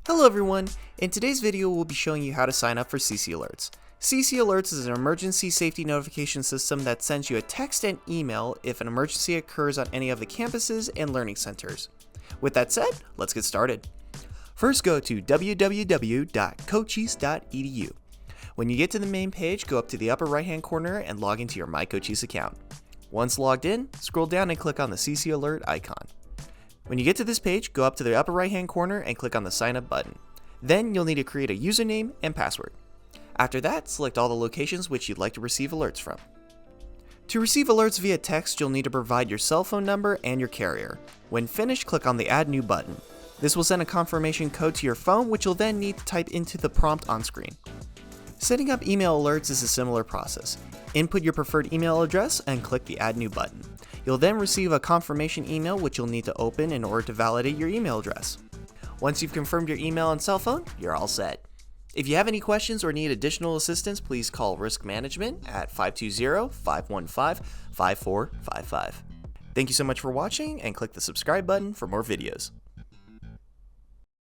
Hello everyone! In today's video we'll be showing you how to sign up for CC Alerts. CC Alerts is an emergency safety notification system that sends you a text and email if an emergency occurs on any of the campuses and learning centers. With that said, let's get started. First go to www.cochise.edu. When you get to the main page, go up to the upper right hand corner and log into your MyCochise account. Once logged in, scroll down and click on the CC Alert icon. When you get to this page, go up to the upper right hand corner and click on the sign up button. Then you'll need to create a username and password. After that, select all the locations which you'd like to receive alerts from. To receive alerts via text, you'll need to provide your cell phone number and your carrier. When finished, click on the Add New button. This will send a confirmation code to your phone, which you'll then need to type into the prompt on screen. Setting up email alerts is a similar process. Input your preferred email address and click the Add New button. You'll then receive a confirmation email which you'll need to open in order to validate your email address. Once you've confirmed your email and cell phone, you're all set. If you have any questions or need additional assistance, please call Risk Management at 520-515-5455. Thank you so much for watching and click the subscribe button for more videos.